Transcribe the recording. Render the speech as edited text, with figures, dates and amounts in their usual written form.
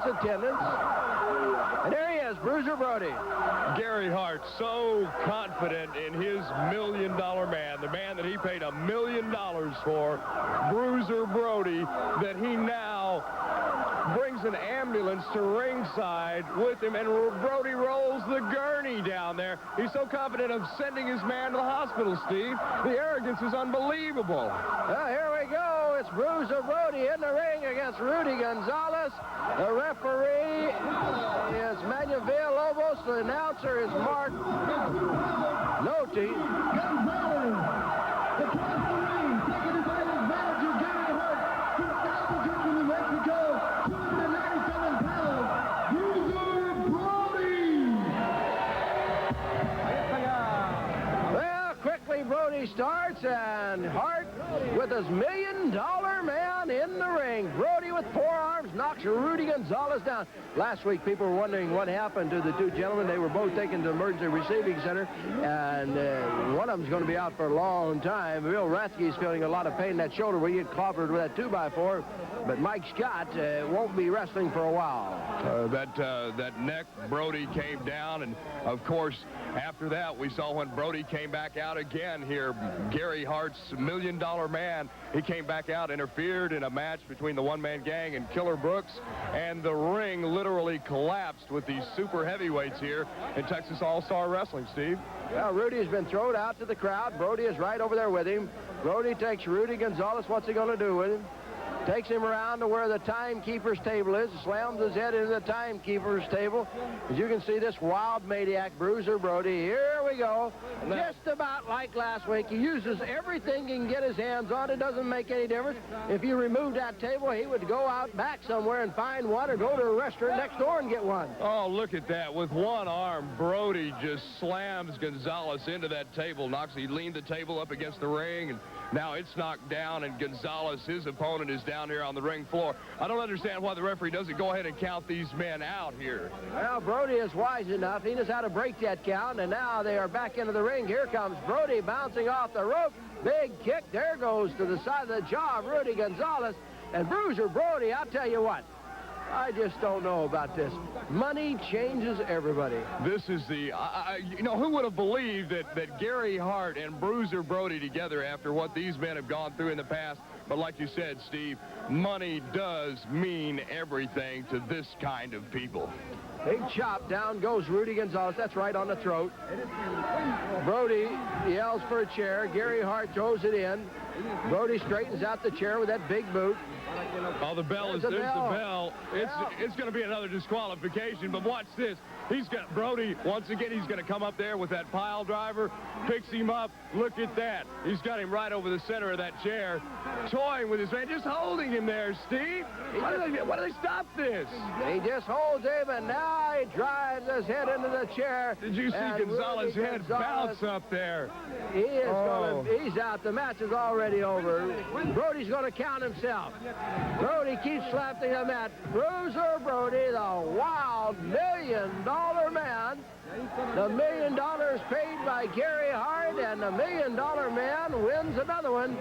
attendance. And there he is, Bruiser Brody. Gary Hart, so confident in his $1 million man, the man that he paid $1 million for, Bruiser Brody, that he now brings an ambulance to ringside with him, and Brody rolls the gurney down there. He's so confident of sending his man to the hospital, Steve. The arrogance is unbelievable. Here we go. It's Bruiser Brody in the ring against Rudy Gonzales. The referee is Manuel Lobos. The announcer is Mark Noty. Brody starts, and Hart with his $1 million man in the ring. Brody with forearms knocks Rudy Gonzales down. Last week, people were wondering what happened to the two gentlemen. They were both taken to the emergency receiving center, and one of them's going to be out for a long time. Bill Rathke's feeling a lot of pain in that shoulder where he get clobbered with that 2x4. But Mike Scott won't be wrestling for a while. That neck, Brody came down, and of course, after that, we saw when Brody came back out again here, Gary Hart's $1 million man. He came back out, interfered in a match between the one-man gang and Killer Brooks, and the ring literally collapsed with these super heavyweights here in Texas All-Star Wrestling, Steve. Well, Rudy has been thrown out to the crowd. Brody is right over there with him. Brody takes Rudy Gonzales. What's he going to do with him? Takes him around to where the timekeeper's table is, slams his head into the timekeeper's table. As you can see, this wild maniac, Bruiser Brody, here we go. Just about like last week. He uses everything he can get his hands on. It doesn't make any difference. If you remove that table, he would go out back somewhere and find one, or go to a restaurant next door and get one. Oh, look at that. With one arm, Brody just slams Gonzales into that table. He leaned the table up against the ring, and now it's knocked down, and Gonzales, his opponent, is down here on the ring floor. I don't understand why the referee doesn't go ahead and count these men out here. Well, Brody is wise enough. He knows how to break that count, and now they are back into the ring. Here comes Brody bouncing off the rope. Big kick. There goes to the side of the jaw of Rudy Gonzales. And Bruiser Brody, I'll tell you what, I just don't know about this. Money changes everybody. This is the, who would have believed that Gary Hart and Bruiser Brody together after what these men have gone through in the past. But like you said, Steve, money does mean everything to this kind of people. Big chop. Down goes Rudy Gonzales. That's right on the throat. Brody yells for a chair. Gary Hart throws it in. Brody straightens out the chair with that big boot. Oh, the bell is, there's the bell. It's going to be another disqualification, but watch this. He's got Brody, once again, he's going to come up there with that pile driver, picks him up. Look at that. He's got him right over the center of that chair, toying with his man, just holding him there, Steve. Why do they stop this? He just holds him, and now he drives his head into the chair. Did you see Gonzales' head bounce up there? He is he's out. The match is already over. Brody's going to count himself. Brody keeps slapping him at Bruiser Brody, the wild $1 million man. The $1 million paid by Gary Hart, and the $1 million man wins another one.